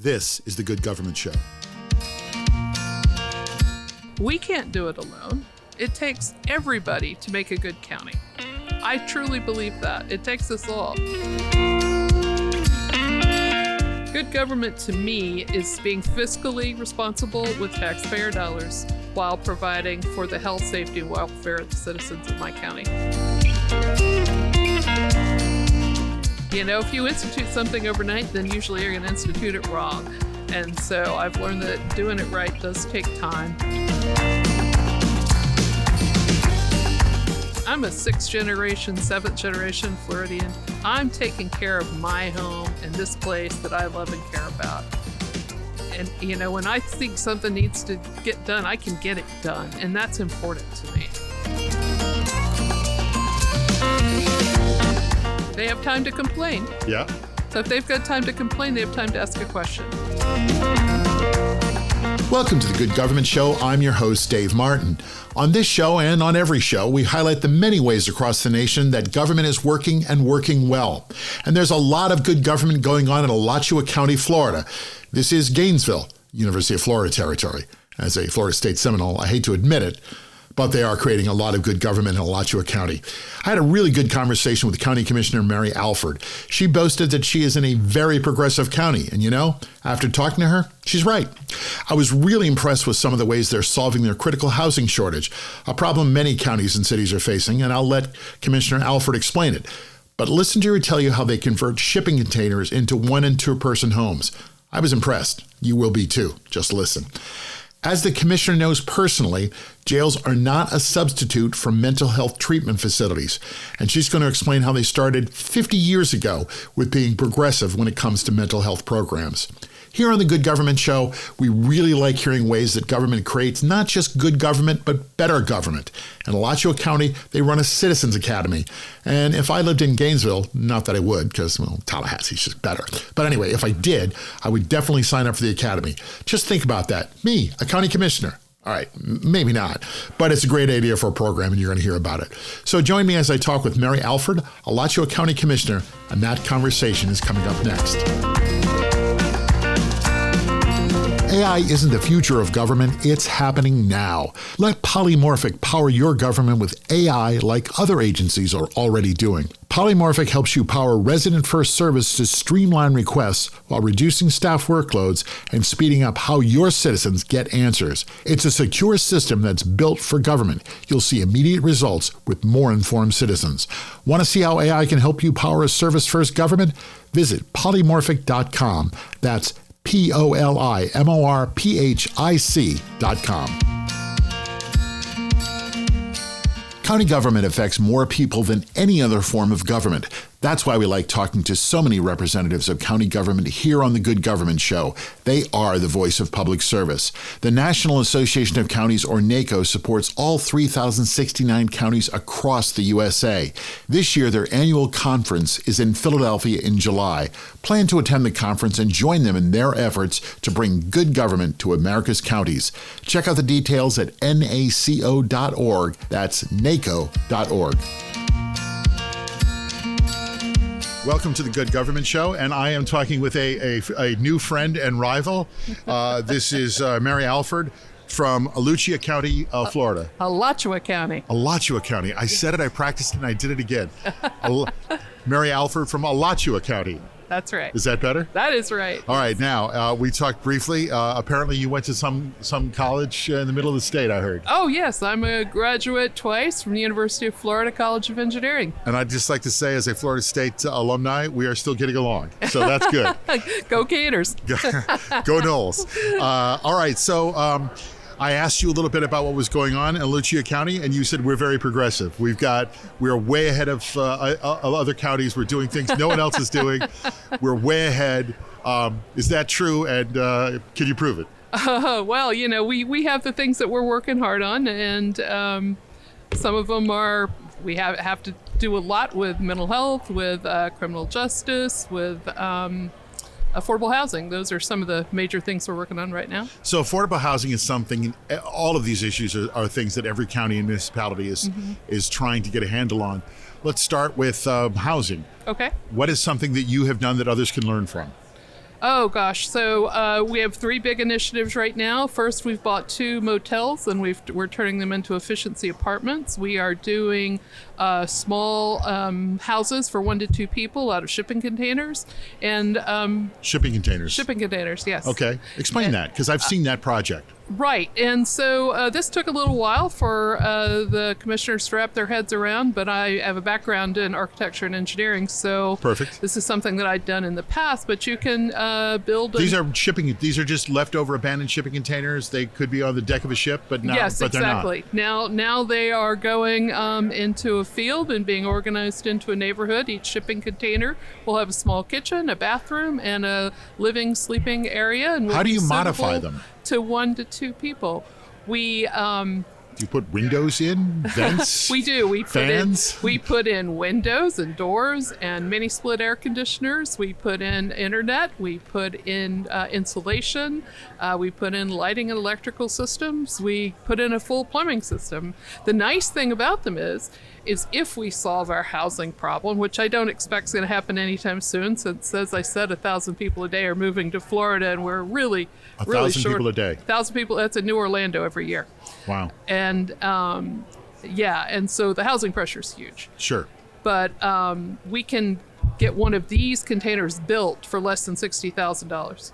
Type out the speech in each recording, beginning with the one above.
This is the Good Government Show. We can't do it alone. It takes everybody to make a good county. I truly believe that. It takes us all. Good government to me is being fiscally responsible with taxpayer dollars while providing for the health, safety, and welfare of the citizens of my county. You know, if you institute something overnight, then usually you're going to institute it wrong. And so I've learned that doing it right does take time. I'm a 6th generation, 7th generation Floridian. I'm taking care of my home and this place that I love and care about. And, you know, when I think something needs to get done, I can get it done. And that's important to me. They have time to complain. Yeah. So if they've got time to complain, they have time to ask a question. Welcome to the Good Government Show. I'm your host, Dave Martin. On this show and on every show, we highlight the many ways across the nation that government is working and working well. And there's a lot of good government going on in Alachua County, Florida. This is Gainesville, University of Florida territory. As a Florida State Seminole, I hate to admit it, but they are creating a lot of good government in Alachua County. I had a really good conversation with County Commissioner Mary Alford. She boasted that she is in a very progressive county. And you know, after talking to her, she's right. I was really impressed with some of the ways they're solving their critical housing shortage, a problem many counties and cities are facing, and I'll let Commissioner Alford explain it. But listen to her tell you how they convert shipping containers into 1- and 2-person homes. I was impressed. You will be too. Just listen. As the commissioner knows personally, jails are not a substitute for mental health treatment facilities, and she's going to explain how they started 50 years ago with being progressive when it comes to mental health programs. Here on the Good Government Show, we really like hearing ways that government creates not just good government, but better government. In Alachua County, they run a Citizens Academy. And if I lived in Gainesville, not that I would, because, well, Tallahassee's just better. But anyway, if I did, I would definitely sign up for the Academy. Just think about that. Me, a county commissioner. All right, maybe not, but it's a great idea for a program, and you're going to hear about it. So join me as I talk with Mary Alford, Alachua County Commissioner, and that conversation is coming up next. AI isn't the future of government, it's happening now. Let Polimorphic power your government with AI like other agencies are already doing. Polimorphic helps you power resident-first service to streamline requests while reducing staff workloads and speeding up how your citizens get answers. It's a secure system that's built for government. You'll see immediate results with more informed citizens. Want to see how AI can help you power a service-first government? Visit polymorphic.com. That's polymorphic.com. County government affects more people than any other form of government. That's why we like talking to so many representatives of county government here on the Good Government Show. They are the voice of public service. The National Association of Counties, or NACO, supports all 3,069 counties across the USA. This year, their annual conference is in Philadelphia in July. Plan to attend the conference and join them in their efforts to bring good government to America's counties. Check out the details at naco.org. That's naco.org. Welcome to the Good Government Show, and I am talking with a new friend and rival. This is Mary Alford from Alachua County, Florida. Alachua County. Alachua County. I said it, I practiced it, and I did it again. Mary Alford from Alachua County. That's right. Is that better? That is right. All right. Now, we talked briefly. Apparently, you went to some college in the middle of the state, I heard. Oh, yes. I'm a graduate twice from the University of Florida College of Engineering. And I'd just like to say, as a Florida State alumni, we are still getting along. So that's good. Go Gators. Go Noles. All right. So I asked you a little bit about what was going on in Alachua County, and you said we're very progressive. We're way ahead of other counties. We're doing things no one else is doing. We're way ahead. Is that true? And can you prove it? Well, you know, we have the things that we're working hard on, and some of them are, we have to do a lot with mental health, with criminal justice, with affordable housing. Those are some of the major things we're working on right now. So affordable housing is something, all of these issues are things that every county and municipality is trying to get a handle on. Let's start with housing. Okay. What is something that you have done that others can learn from? Oh gosh, so we have 3 big initiatives right now. First, we've bought 2 motels, and we're turning them into efficiency apartments. We are doing small houses for 1 to 2 people out of shipping containers, and Shipping containers. shipping containers. Yes. Okay. Explain that, because I've seen that project. Right, and so this took a little while for the commissioners to wrap their heads around, but I have a background in architecture and engineering, so Perfect. this is something that I'd done in the past. But you can build. These are just leftover abandoned shipping containers. They could be on the deck of a ship, but not. Yes, but exactly. They're not. Now they are going into a field and being organized into a neighborhood. Each shipping container will have a small kitchen, a bathroom, and a living, sleeping area. And will How do be you modify suitable them? To 1 to 2 people. We Do you put windows in, vents? we do. Fans? We put in windows and doors and mini split air conditioners. We put in internet. We put in insulation. We put in lighting and electrical systems. We put in a full plumbing system. The nice thing about them is if we solve our housing problem, which I don't expect is going to happen anytime soon, since, as I said, 1,000 people a day are moving to Florida, and we're really 1,000 short. people a day. 1,000 people. That's a new Orlando every year. Wow. And and so the housing pressure is huge. Sure. But we can get one of these containers built for less than $60,000.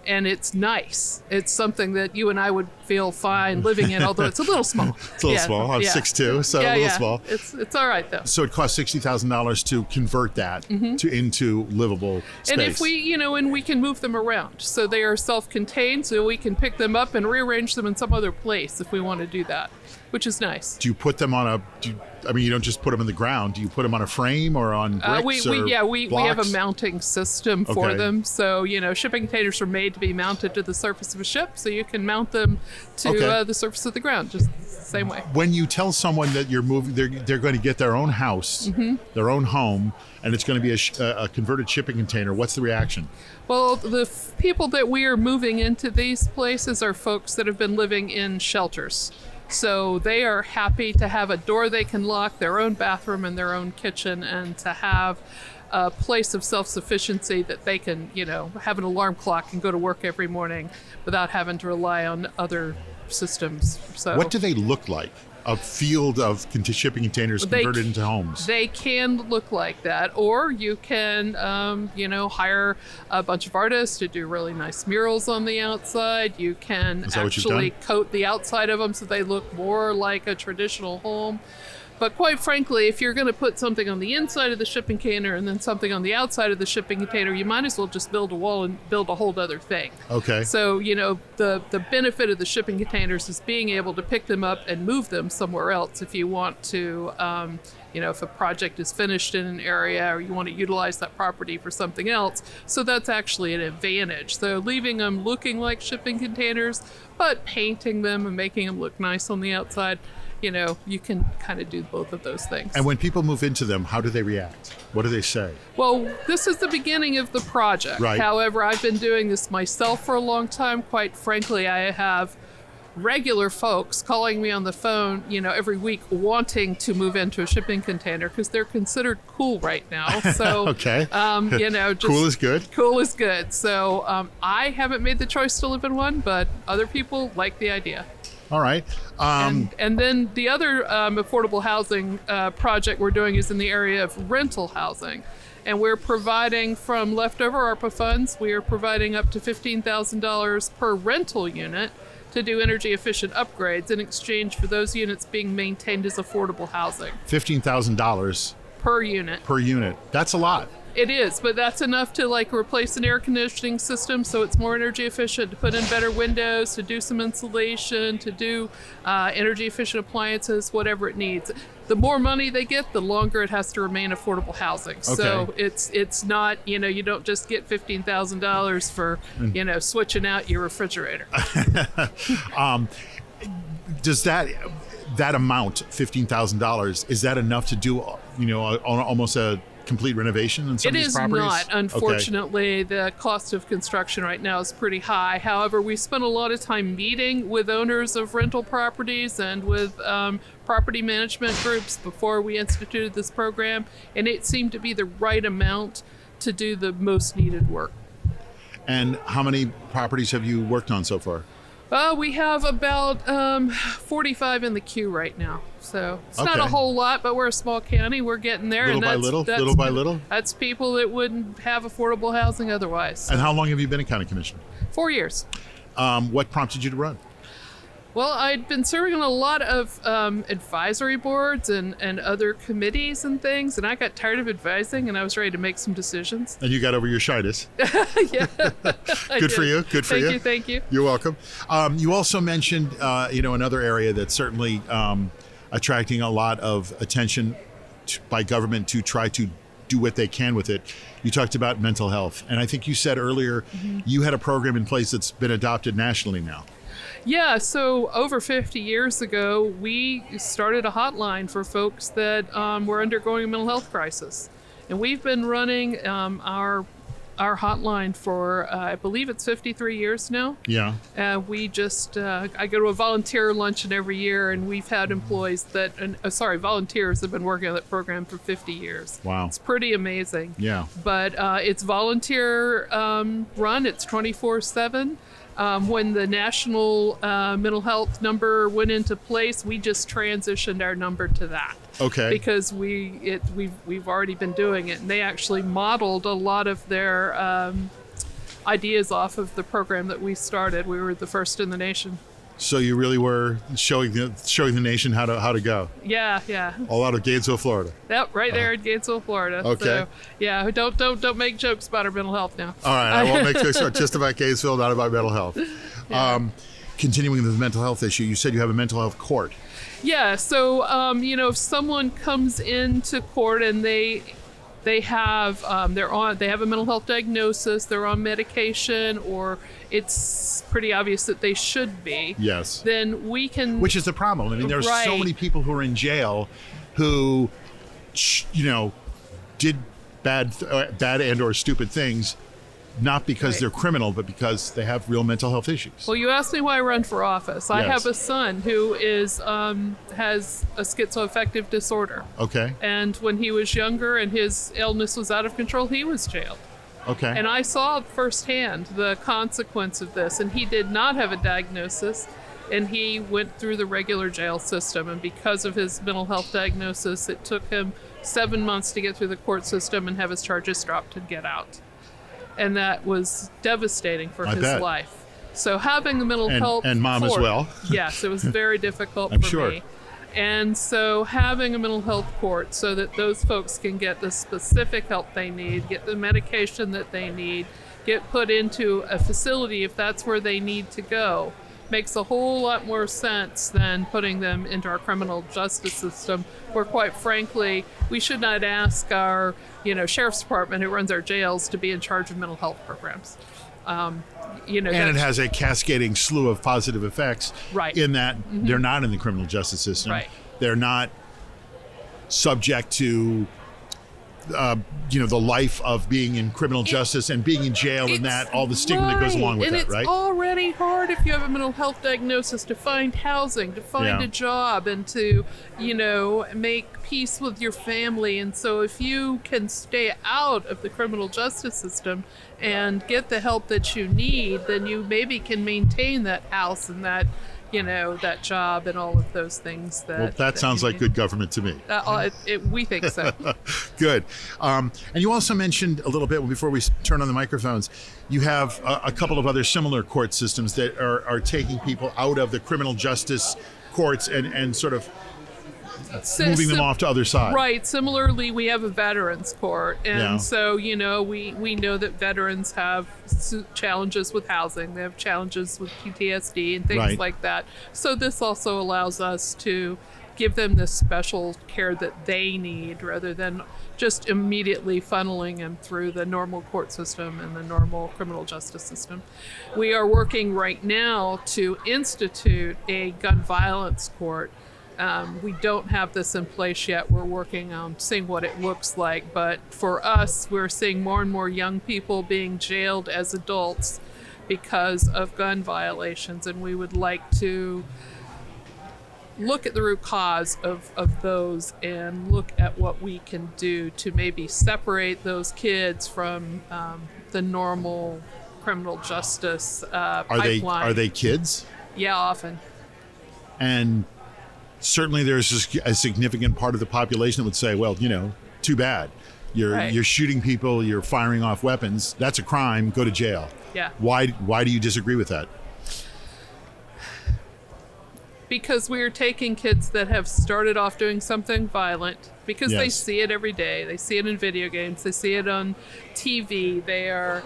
And it's nice. It's something that you and I would feel fine living in, although it's a little small. It's a little small. I'm 6'2", so a little small. It's all right, though. So it costs $60,000 to convert that into livable space. And if we, and we can move them around. So they are self-contained, so we can pick them up and rearrange them in some other place if we want to do that, which is nice. Do you put them on you don't just put them in the ground. Do you put them on a frame or on bricks we have a mounting system for Okay. them. So, shipping containers are made to be mounted to the surface of a ship, so you can mount them to Okay. the surface of the ground, just the same way. When you tell someone that you're moving, they're going to get their own house, their own home, and it's going to be a converted shipping container, what's the reaction? Well, the people that we are moving into these places are folks that have been living in shelters. So they are happy to have a door they can lock, their own bathroom and their own kitchen, and to have a place of self-sufficiency that they can, have an alarm clock and go to work every morning without having to rely on other systems. So What do they look like? A field of shipping containers converted into homes. They can look like that, or you can, hire a bunch of artists to do really nice murals on the outside. You can actually coat the outside of them so they look more like a traditional home. But quite frankly, if you're going to put something on the inside of the shipping container and then something on the outside of the shipping container, you might as well just build a wall and build a whole other thing. Okay. So, the benefit of the shipping containers is being able to pick them up and move them somewhere else if you want to, if a project is finished in an area or you want to utilize that property for something else. So that's actually an advantage. So leaving them looking like shipping containers, but painting them and making them look nice on the outside, you can kind of do both of those things. And when people move into them, how do they react? What do they say? Well, this is the beginning of the project. Right. However, I've been doing this myself for a long time. Quite frankly, I have regular folks calling me on the phone, every week wanting to move into a shipping container because they're considered cool right now. So, okay. Just cool is good. Cool is good. So I haven't made the choice to live in one, but other people like the idea. All right. And then the other affordable housing project we're doing is in the area of rental housing. And we're providing from leftover ARPA funds, we are providing up to $15,000 per rental unit to do energy efficient upgrades in exchange for those units being maintained as affordable housing. $15,000 per unit. Per unit. That's a lot. It is, but that's enough to replace an air conditioning system so it's more energy efficient, to put in better windows, to do some insulation, to do energy efficient appliances, whatever it needs. The more money they get, the longer it has to remain affordable housing. Okay. So it's not, you don't just get $15,000 for, switching out your refrigerator. Does that amount, $15,000, is that enough to do, almost a complete renovation in some of these properties? It is not. Unfortunately, the cost of construction right now is pretty high. However, we spent a lot of time meeting with owners of rental properties and with property management groups before we instituted this program, and it seemed to be the right amount to do the most needed work. And how many properties have you worked on so far? We have about 45 in the queue right now. So it's not a Okay. whole lot, but we're a small county. We're getting there. Little by little, little by little? That's people that wouldn't have affordable housing otherwise. And how long have you been a county commissioner? 4 years. What prompted you to run? Well, I'd been serving on a lot of advisory boards and other committees and things, and I got tired of advising, and I was ready to make some decisions. And you got over your shyness. Yeah. Good for you. Good for you. Thank you. You're welcome. You also mentioned, another area that's certainly attracting a lot of attention by government to try to do what they can with it. You talked about mental health. And I think you said earlier you had a program in place that's been adopted nationally now. Yeah, so over 50 years ago, we started a hotline for folks that were undergoing a mental health crisis. And we've been running our hotline for, I believe it's 53 years now. Yeah. We just, I go to a volunteer luncheon every year, and we've had employees volunteers that have been working on that program for 50 years. Wow. It's pretty amazing. Yeah. But it's volunteer run, it's 24/7. When the national mental health number went into place, we just transitioned our number to that. Okay. Because we've already been doing it, and they actually modeled a lot of their ideas off of the program that we started. We were the first in the nation. So you really were showing the nation how to go. Yeah. All out of Gainesville, Florida. Yep, right there in Gainesville, Florida. Okay. So, yeah, don't make jokes about our mental health now. All right, I won't make jokes just about Gainesville, not about mental health. Yeah. Continuing with the mental health issue, you said you have a mental health court. Yeah, so if someone comes into court and they have they have a mental health diagnosis, they're on medication, or it's pretty obvious that they should be. Yes. Then we can. Which is the problem. I mean, there are so Right. many people who are in jail who, did bad and or stupid things, not because Right. they're criminal, but because they have real mental health issues. Well, you asked me why I run for office. I Yes. have a son who is has a schizoaffective disorder. Okay. And when he was younger and his illness was out of control, he was jailed. Okay. And I saw firsthand the consequence of this. And he did not have a diagnosis, and he went through the regular jail system. And because of his mental health diagnosis, it took him 7 months to get through the court system and have his charges dropped and get out. And that was devastating for his bet. life. So having the mental health and mom as court- well. Yes, it was very difficult I'm for sure. me. And so having a mental health court so that those folks can get the specific help they need, get the medication that they need, get put into a facility if that's where they need to go, makes a whole lot more sense than putting them into our criminal justice system, where quite frankly, we should not ask our sheriff's department who runs our jails to be in charge of mental health programs. And it has a cascading slew of positive effects. Right. In that they're not in the criminal justice system. Right. They're not subject to, the life of being in criminal justice and being in jail, and that all the stigma that goes along with and that, it's right? already hard if you have a mental health diagnosis to find housing, to find Yeah. a job, and to, make peace with your family. And so if you can stay out of the criminal justice system and get the help that you need, then you maybe can maintain that house and that, that job and all of those things. That sounds you like need. good government to me. We think so. Good. And you also mentioned a little bit before we turn on the microphones, you have a couple of other similar court systems that are taking people out of the criminal justice courts and sort of moving them off to other side. Right. Similarly, we have a veterans court. And Yeah. so, we know that veterans have challenges with housing. They have challenges with PTSD and things Right. like that. So this also allows us to give them the special care that they need rather than just immediately funneling them through the normal court system and the normal criminal justice system. We are working right now to institute a gun violence court. We don't have this in place yet. We're working on seeing what it looks like. But for us, we're seeing more and more young people being jailed as adults because of gun violations. And we would like to look at the root cause of those and look at what we can do to maybe separate those kids from the normal criminal justice Are pipeline. they kids? Yeah, often. And certainly there's a significant part of the population that would say, well, too bad. You're shooting people, you're firing off weapons. That's a crime. Go to jail. Yeah. Why do you disagree with that? Because we are taking kids that have started off doing something violent, because they see it every day. They see it in video games. They see it on TV. They are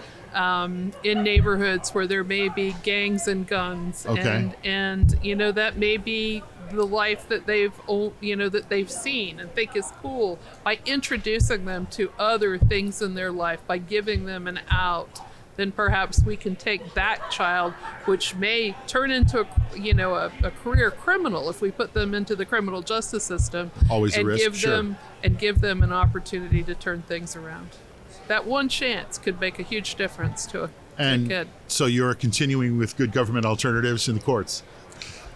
in neighborhoods where there may be gangs and guns. Okay. And that may be the life that they've seen and think is cool. By introducing them to other things in their life, by giving them an out, then perhaps we can take that child, which may turn into a career criminal if we put them into the criminal justice system, always a risk, give them an opportunity to turn things around. That one chance could make a huge difference to a kid. So you're continuing with good government alternatives in the courts.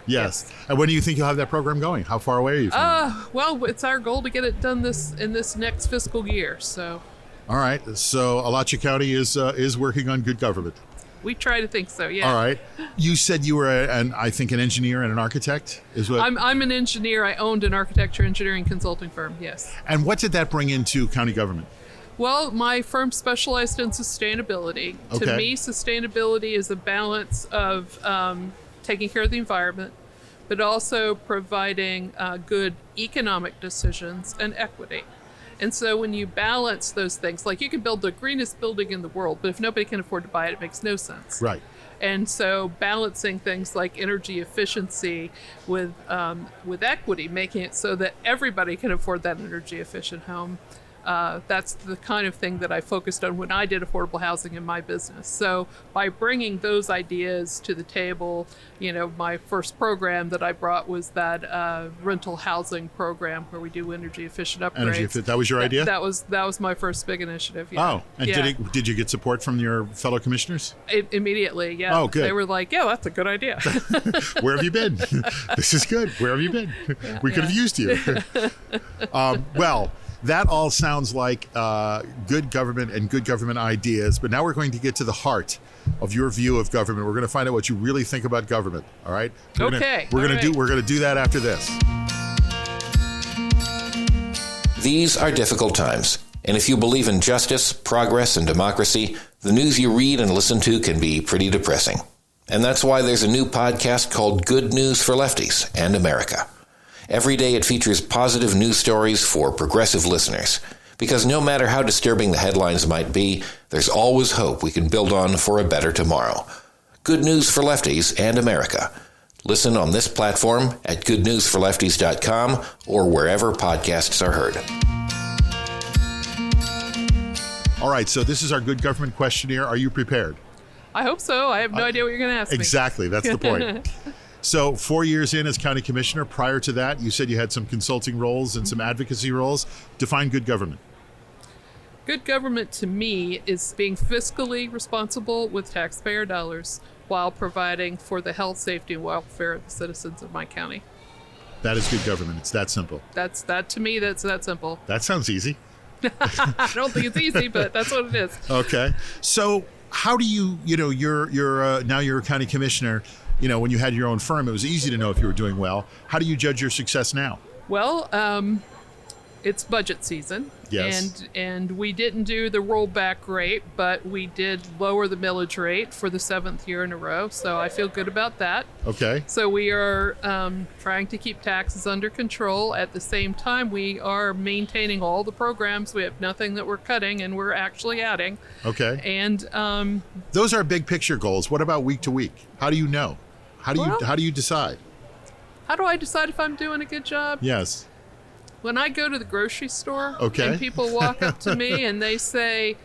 Yes. And when do you think you'll have that program going? How far away are you from it? Well, it's our goal to get it done in this next fiscal year. So. All right. So Alachua County is working on good government. We try to think so, yeah. All right. You said you were an engineer and an architect? Is what? I'm an engineer. I owned an architecture engineering consulting firm, yes. And what did that bring into county government? Well, my firm specialized in sustainability. Okay. To me, sustainability is a balance of taking care of the environment, but also providing good economic decisions and equity. And so when you balance those things, like you can build the greenest building in the world, but if nobody can afford to buy it, it makes no sense. Right. And so balancing things like energy efficiency with equity, making it so that everybody can afford that energy efficient home, that's the kind of thing that I focused on when I did affordable housing in my business. So by bringing those ideas to the table, my first program that I brought was that rental housing program where we do energy efficient upgrades. That was your idea? That was my first big initiative. Yeah. Oh, and did you get support from your fellow commissioners? Immediately, yeah. Oh, good. They were like, yeah, that's a good idea. Where have you been? This is good. Where have you been? We could have used you. Well, that all sounds like good government and good government ideas, but now we're going to get to the heart of your view of government. We're going to find out what you really think about government. All right? We're going to do that after this. These are difficult times, and if you believe in justice, progress, and democracy, the news you read and listen to can be pretty depressing. And that's why there's a new podcast called Good News for Lefties and America. Every day it features positive news stories for progressive listeners, because no matter how disturbing the headlines might be, there's always hope we can build on for a better tomorrow. Good News for Lefties and America. Listen on this platform at goodnewsforlefties.com or wherever podcasts are heard. All right, so this is our good government questionnaire. Are you prepared? I hope so. I have no idea what you're going to ask me. Exactly, that's the point. So 4 years in as county commissioner, prior to that, you said you had some consulting roles and some advocacy roles. Define good government. Good government to me is being fiscally responsible with taxpayer dollars while providing for the health, safety, and welfare of the citizens of my county. That is good government. It's that simple. That's that simple. That sounds easy. I don't think it's easy, but that's what it is. Okay. So how do you, now you're a county commissioner. When you had your own firm, it was easy to know if you were doing well. How do you judge your success now? Well, it's budget season. Yes. And we didn't do the rollback rate, but we did lower the millage rate for the 7th year in a row. So I feel good about that. Okay. So we are trying to keep taxes under control. At the same time, we are maintaining all the programs. We have nothing that we're cutting, and we're actually adding. Okay. And those are big picture goals. What about week to week? How do you know? How do you decide? How do I decide if I'm doing a good job? Yes. When I go to the grocery store and people walk up to me and they say,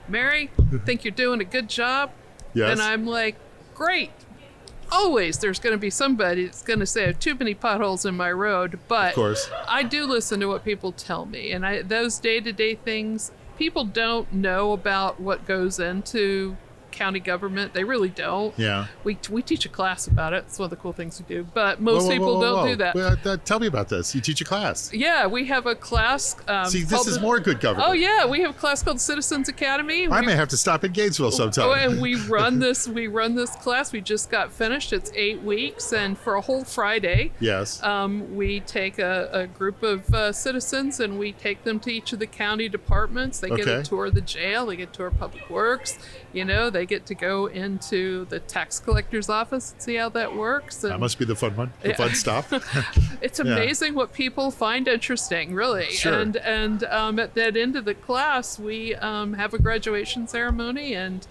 Mary, think you're doing a good job? Yes. And I'm like, great. Always there's going to be somebody that's going to say I have too many potholes in my road, but of course. I do listen to what people tell me. And those day-to-day things, people don't know about what goes into county government. They really don't. Yeah. We teach a class about it. It's one of the cool things we do. But most people don't do that. Well, tell me about this. You teach a class. Yeah, we have a class. See, this is more good government. Oh yeah, we have a class called Citizens Academy. I may have to stop in Gainesville sometime. Oh, and we run this class. We just got finished. It's 8 weeks, and for a whole Friday, yes, we take a group of citizens and we take them to each of the county departments. They get a tour of the jail. They get a tour of Public Works. They get to go into the tax collector's office and see how that works. And that must be the fun one. The fun stuff. It's amazing what people find interesting, really. Sure. And at that end of the class, we have a graduation ceremony, and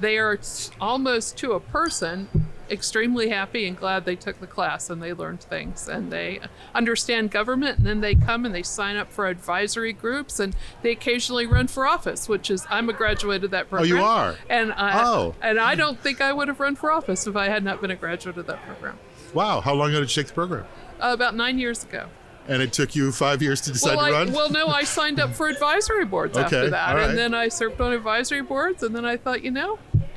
they are almost to a person extremely happy and glad they took the class and they learned things and they understand government, and then they come and they sign up for advisory groups, and they occasionally run for office, which is, I'm a graduate of that program. Oh, you are? And I don't think I would have run for office if I had not been a graduate of that program. Wow. How long ago did you take the program? About 9 years ago. And it took you 5 years to decide to run? Well, no, I signed up for advisory boards after that. All right. And then I served on advisory boards, and then I thought,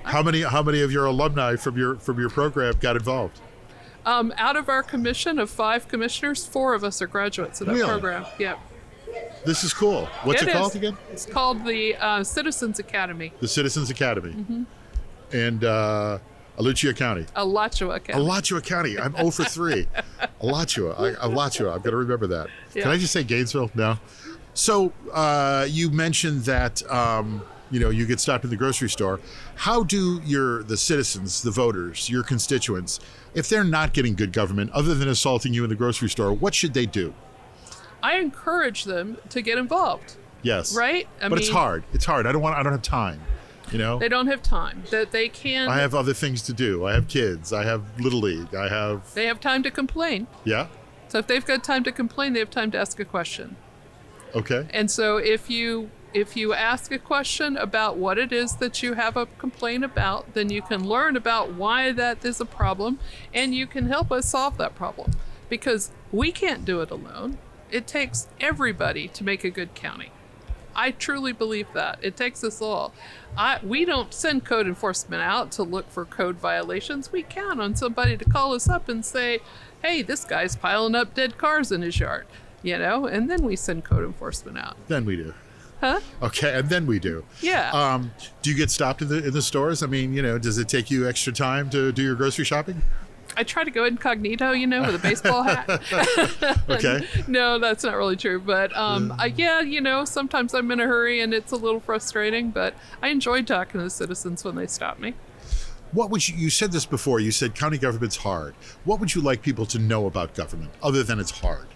How many of your alumni from your program got involved? Out of our commission of 5 commissioners, 4 of us are graduates of that program. Yeah. This is cool. What's it called again? It's called the Citizens Academy. The Citizens Academy. Mm-hmm. And Alachua County. Alachua County. Alachua County. I'm 0 for 3. Alachua. I've got to remember that. Yeah. Can I just say Gainesville? No. So you mentioned that you get stopped at the grocery store. How do the citizens, the voters, your constituents, if they're not getting good government other than assaulting you in the grocery store, what should they do? I encourage them to get involved. Yes. Right? But it's hard. It's hard. I don't have time. They don't have time. That they can. I have other things to do. I have kids. I have Little League. They have time to complain. Yeah. So if they've got time to complain, they have time to ask a question. Okay. And so if you ask a question about what it is that you have a complaint about, then you can learn about why that is a problem, and you can help us solve that problem, because we can't do it alone. It takes everybody to make a good county. I truly believe that. It takes us all. We don't send code enforcement out to look for code violations. We count on somebody to call us up and say, hey, this guy's piling up dead cars in his yard, and then we send code enforcement out. Then we do. Huh? Okay, and then we do. Yeah. Do you get stopped in the stores? I mean, does it take you extra time to do your grocery shopping? I try to go incognito, with a baseball hat. Okay. No, that's not really true. But sometimes I'm in a hurry and it's a little frustrating, but I enjoy talking to the citizens when they stop me. What would you said this before, you said county government's hard. What would you like people to know about government other than it's hard?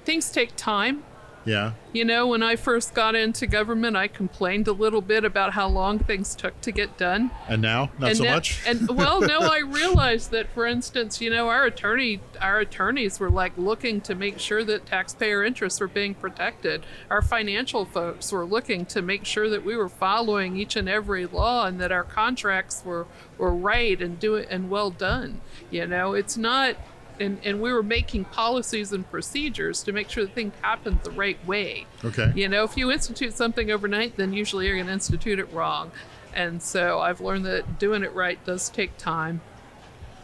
Things take time. Yeah. When I first got into government, I complained a little bit about how long things took to get done. And now, not so much? I realized that, for instance, our attorneys were looking to make sure that taxpayer interests were being protected. Our financial folks were looking to make sure that we were following each and every law and that our contracts were right and well done. It's not. And we were making policies and procedures to make sure that things happened the right way. Okay. If you institute something overnight, then usually you're going to institute it wrong. And so I've learned that doing it right does take time.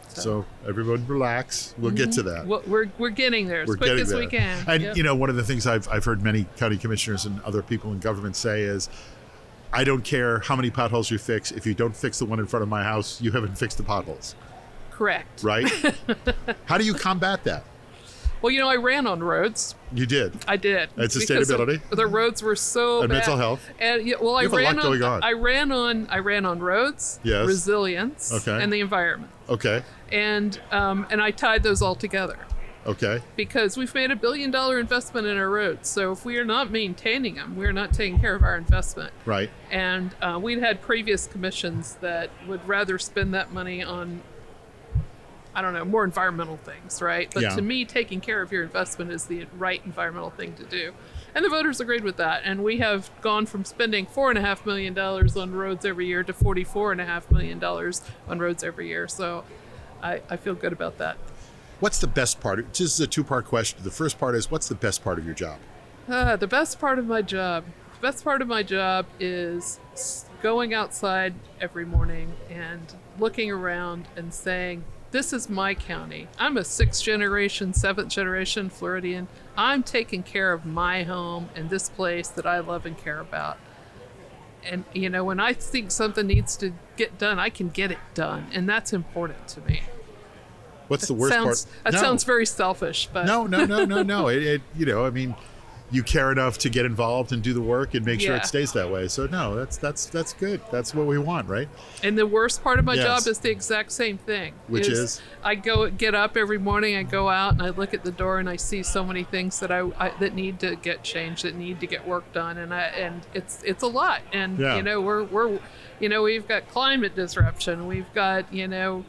So everyone relax. We'll get to that. Well, we're getting there as quick as we can. And, one of the things I've heard many county commissioners and other people in government say is, I don't care how many potholes you fix. If you don't fix the one in front of my house, you haven't fixed the potholes. Correct. Right? How do you combat that? Well, I ran on roads. You did? I did. It's sustainability? The roads were so and bad. mental health? And you have a lot going on. I ran on roads, yes, resilience, and the environment. Okay. And I tied those all together. Okay. Because we've made $1 billion investment in our roads. So if we are not maintaining them, we're not taking care of our investment. Right. And we'd had previous commissions that would rather spend that money on, more environmental things, right? But to me, taking care of your investment is the right environmental thing to do. And the voters agreed with that. And we have gone from spending $4.5 million on roads every year to $44.5 million on roads every year. So I feel good about that. What's the best part? This is a two-part question. The first part is, what's the best part of your job? The best part of my job. The best part of my job is going outside every morning and looking around and saying, this is my county. I'm a 6th generation, 7th generation Floridian. I'm taking care of my home and this place that I love and care about. And, you know, when I think something needs to get done, I can get it done. And that's important to me. What's the worst part? That sounds very selfish, but No. It you know, I mean, you care enough to get involved and do the work and make sure it stays that way. So no, that's good. That's what we want, right? And the worst part of my job is the exact same thing. Which is? I get up every morning, I go out and I look at the door and I see so many things that I that need to get changed, that need to get work done, and it's a lot. And you know, we're you know, we've got climate disruption, we've got you know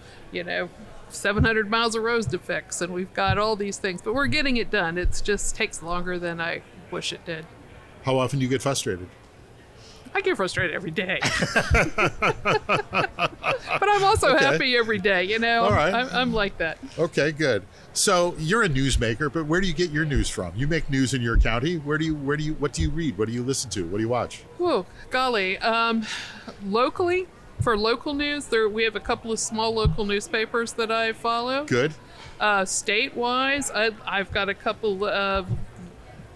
700 miles of roads to fix, and we've got all these things, but we're getting it done. It just takes longer than I wish it did. How often do you get frustrated? I get frustrated every day. But I'm also happy every day, you know. All right. I'm like that. Okay, good. So you're a newsmaker, but where do you get your news from? You make news in your county. What do you read? What do you listen to? What do you watch? Oh, golly. Locally, for local news, we have a couple of small local newspapers that I follow. Good. State-wise, I've got a couple of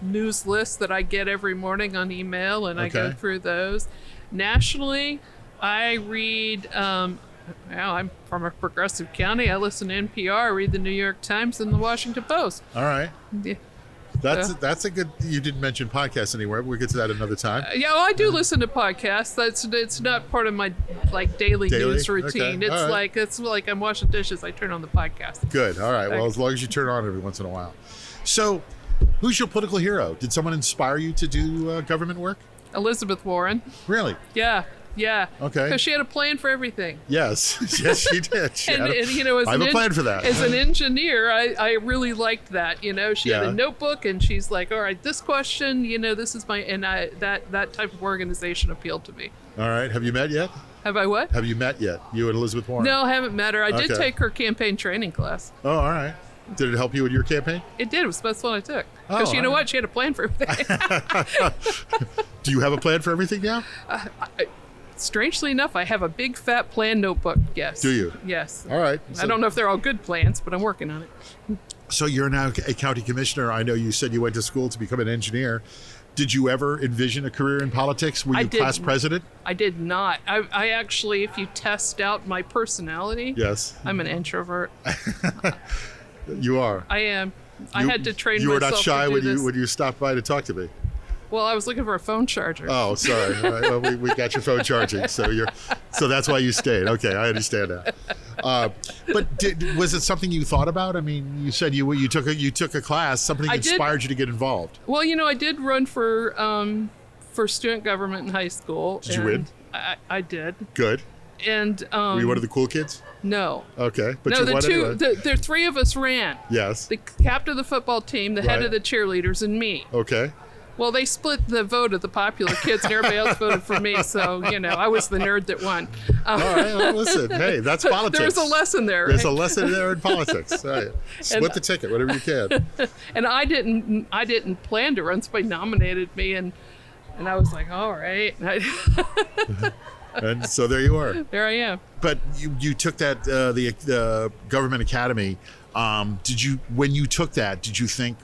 news lists that I get every morning on email, and I go through those. Nationally, I read, I'm from a progressive county. I listen to NPR, I read the New York Times and the Washington Post. All right. Yeah. That's a good. You didn't mention podcasts anywhere. We'll get to that another time. Yeah, well, I do listen to podcasts. It's not part of my daily news routine. Okay. It's like I'm washing dishes. I turn on the podcast. Good. All right. Well, as long as you turn it on every once in a while. So, who's your political hero? Did someone inspire you to do government work? Elizabeth Warren. Really? Yeah. Okay. Because she had a plan for everything. Yes, she did. And you know, I have a plan for that. As an engineer, I really liked that. You know, she had a notebook, and she's like, "All right, this question, you know, this is my," and that type of organization appealed to me. All right. Have you met yet? Have I what? Have you met yet? You and Elizabeth Warren? No, I haven't met her. I did take her campaign training class. Oh, all right. Did it help you with your campaign? It did. It was the best one I took. Because you know what? She had a plan for everything. Do you have a plan for everything now? Strangely enough, I have a big fat plan notebook. Yes. Do you? Yes. All right. I don't know if they're all good plans, but I'm working on it. So you're now a county commissioner. I know you said you went to school to become an engineer. Did you ever envision a career in politics? Were you class president? I did not. I actually, if you test out my personality, yes, I'm an introvert. You are. I am. I had to train myself. You were not shy when you stopped by to talk to me. Well, I was looking for a phone charger. Oh, sorry. All right. Well, we got your phone charging, so that's why you stayed. Okay, I understand now. But was it something you thought about? I mean, you said you took a class. Something inspired you to get involved. Well, you know, I did run for student government in high school. Did you win? I did. Good. And were you one of the cool kids? No. Okay, but no, you won anyway. The three of us ran. Yes. The captain of the football team, the head of the cheerleaders, and me. Okay. Well, they split the vote of the popular kids, and everybody else voted for me. So, you know, I was the nerd that won. All right. Well, listen, hey, that's politics. There's a lesson there. There's a lesson there in politics. All right. Split the ticket, whatever you can. And I didn't plan to run. Somebody nominated me, and I was like, all right. And so there you are. There I am. But you took that the government academy. When you took that, did you think,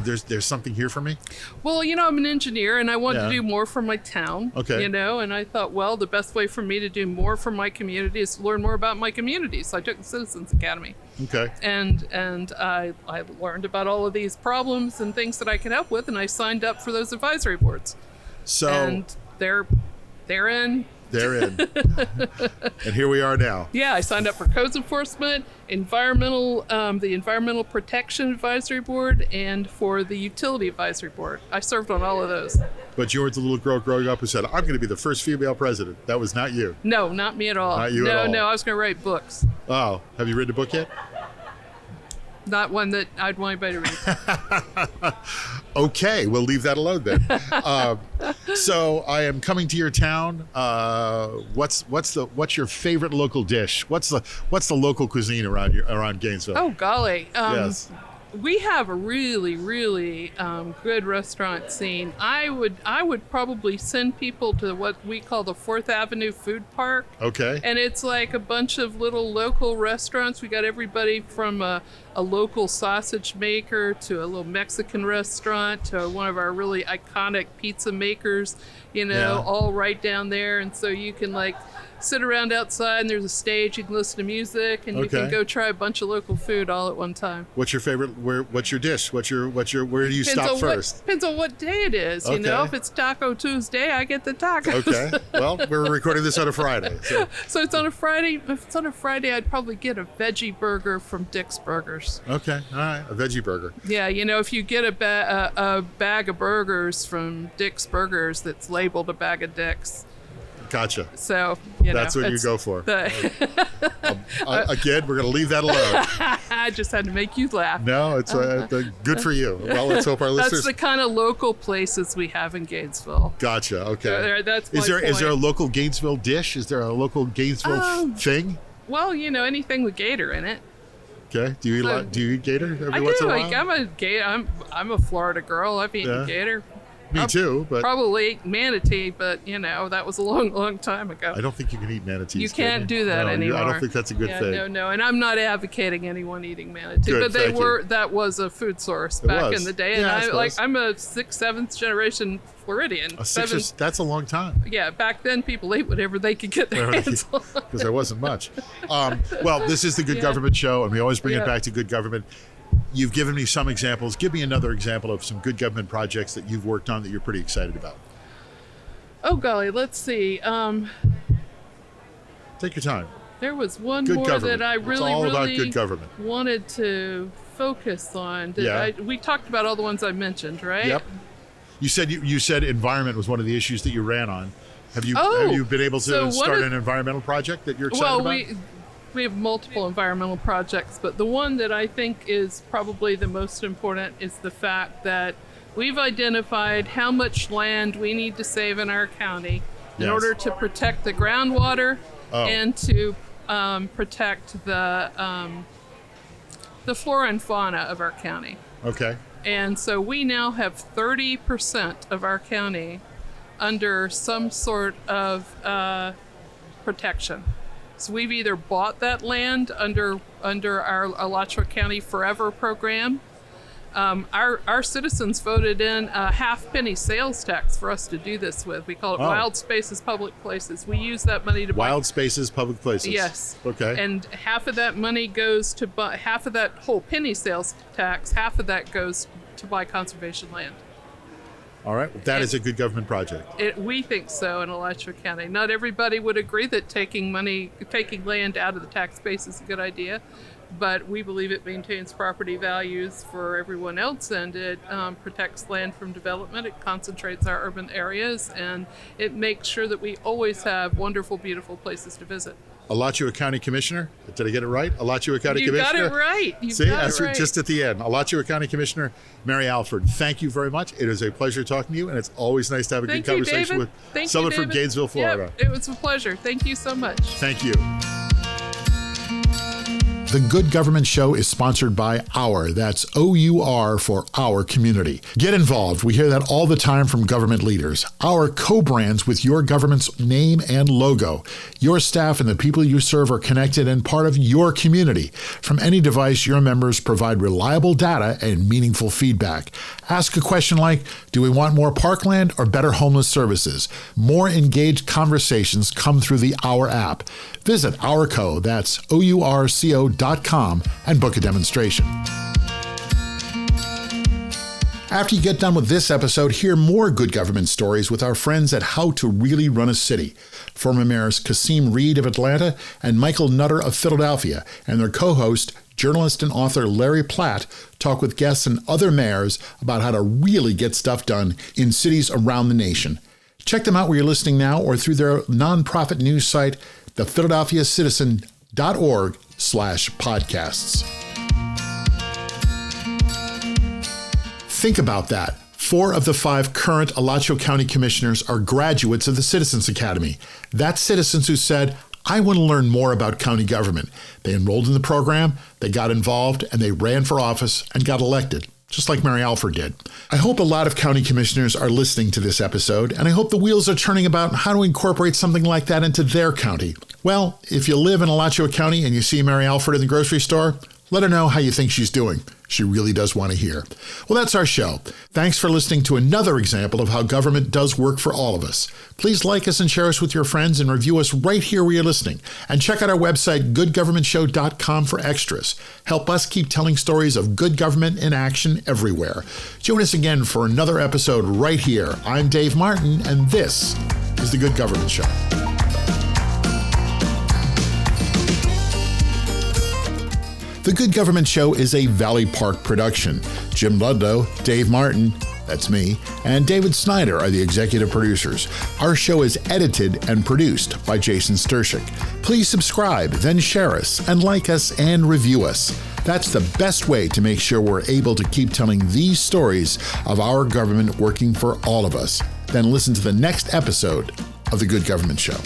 there's something here for me? Well, you know, I'm an engineer and I want to do more for my town. Okay. You know, and I thought, well, the best way for me to do more for my community is to learn more about my community. So I took the Citizens Academy. Okay. And I learned about all of these problems and things that I could help with, and I signed up for those advisory boards. So and they're in. They're in. And here we are now. Yeah, I signed up for codes enforcement, the Environmental Protection Advisory Board, and for the Utility Advisory Board. I served on all of those. But you weren't the little girl growing up who said, I'm going to be the first female president. That was not you. No, not me at all. Not you at all. No, I was going to write books. Oh, have you written a book yet? Not one that I'd want anybody to read. Okay, we'll leave that alone then. So I am coming to your town. What's your favorite local dish? What's the local cuisine around Gainesville? Oh golly. Yes. We have a really, really good restaurant scene. I would probably send people to what we call the 4th Avenue Food Park. Okay. And it's like a bunch of little local restaurants. We got everybody from a local sausage maker to a little Mexican restaurant to one of our really iconic pizza makers, all right down there. And so you can like sit around outside and there's a stage, you can listen to music, and you can go try a bunch of local food all at one time. What's your favorite, what's your dish? Where do you stop first? Depends on what day it is. Okay. If it's Taco Tuesday, I get the tacos. Okay. Well, we're recording this on a Friday. So it's on a Friday. If it's on a Friday, I'd probably get a veggie burger from Dick's Burgers. Okay. All right. A veggie burger. Yeah. If you get a bag of burgers from Dick's Burgers that's labeled a bag of Dick's. Gotcha. So, that's what you go for. Again, we're going to leave that alone. I just had to make you laugh. No, it's good for you. Well, let's hope our listeners. That's the kind of local places we have in Gainesville. Gotcha. Okay. That's is there a local Gainesville dish? Is there a local Gainesville thing? Well, anything with gator in it. Okay. Do you eat gator every once in a while? I'm a Florida girl. I've eaten gator. Me too, but probably ate manatee, but that was a long, long time ago. I don't think you can eat manatees. You can't do that anymore. I don't think that's a good thing. No, and I'm not advocating anyone eating manatee, good, but that was a food source back in the day, and I'm a 6th, 7th generation Floridian. That's a long time. Yeah, back then people ate whatever they could get their hands on because there wasn't much. Well, this is the Good Government Show, and we always bring it back to good government. You've given me some examples. Give me another example of some good government projects that you've worked on that you're pretty excited about. Oh, golly, let's see. Take your time. There was one more that I really wanted to focus on. We talked about all the ones I mentioned, right? Yep. You said environment was one of the issues that you ran on. Have you been able to start an environmental project that you're excited about? We have multiple environmental projects, but the one that I think is probably the most important is the fact that we've identified how much land we need to save in our county in order to protect the groundwater and to protect the flora and fauna of our county. Okay. And so we now have 30% of our county under some sort of protection. So we've either bought that land under our Alachua County Forever program. Our citizens voted in a half-penny sales tax for us to do this with. We call it Wild Spaces Public Places. We use that money to Wild Spaces Public Places. Yes. Okay. And half of that money goes to buy, half of that whole penny sales tax, half of that goes to buy conservation land. All right. That is a good government project. We think so in Alachua County. Not everybody would agree that taking land out of the tax base is a good idea, but we believe it maintains property values for everyone else, and it protects land from development. It concentrates our urban areas, and it makes sure that we always have wonderful, beautiful places to visit. Alachua County Commissioner. Did I get it right? Alachua County Commissioner. You got it right. Just at the end. Alachua County Commissioner Mary Alford. Thank you very much. It is a pleasure talking to you, and it's always nice to have a good conversation with someone from Gainesville, Florida. Yep, it was a pleasure. Thank you so much. Thank you. The Good Government Show is sponsored by Our. That's OUR for Our Community. Get involved. We hear that all the time from government leaders. Our co-brands with your government's name and logo. Your staff and the people you serve are connected and part of your community. From any device, your members provide reliable data and meaningful feedback. Ask a question like, do we want more parkland or better homeless services? More engaged conversations come through the Our app. Visit Ourco, that's OURCO.com, and book a demonstration. After you get done with this episode, hear more good government stories with our friends at How to Really Run a City. Former mayors Kasim Reed of Atlanta and Michael Nutter of Philadelphia, and their co-host, journalist and author Larry Platt, talk with guests and other mayors about how to really get stuff done in cities around the nation. Check them out where you're listening now or through their nonprofit news site, thephiladelphiacitizen.org/podcasts. Think about that. 4 of the 5 current Alachua County commissioners are graduates of the Citizens Academy. That's citizens who said, I want to learn more about county government. They enrolled in the program, they got involved, and they ran for office and got elected, just like Mary Alford did. I hope a lot of county commissioners are listening to this episode, and I hope the wheels are turning about how to incorporate something like that into their county. Well, if you live in Alachua County and you see Mary Alford in the grocery store, let her know how you think she's doing. She really does want to hear. Well, that's our show. Thanks for listening to another example of how government does work for all of us. Please like us and share us with your friends and review us right here where you're listening. And check out our website, goodgovernmentshow.com, for extras. Help us keep telling stories of good government in action everywhere. Join us again for another episode right here. I'm Dave Martin, and this is The Good Government Show. The Good Government Show is a Valley Park production. Jim Ludlow, Dave Martin, that's me, and David Snyder are the executive producers. Our show is edited and produced by Jason Stershic. Please subscribe, then share us, and like us and review us. That's the best way to make sure we're able to keep telling these stories of our government working for all of us. Then listen to the next episode of The Good Government Show.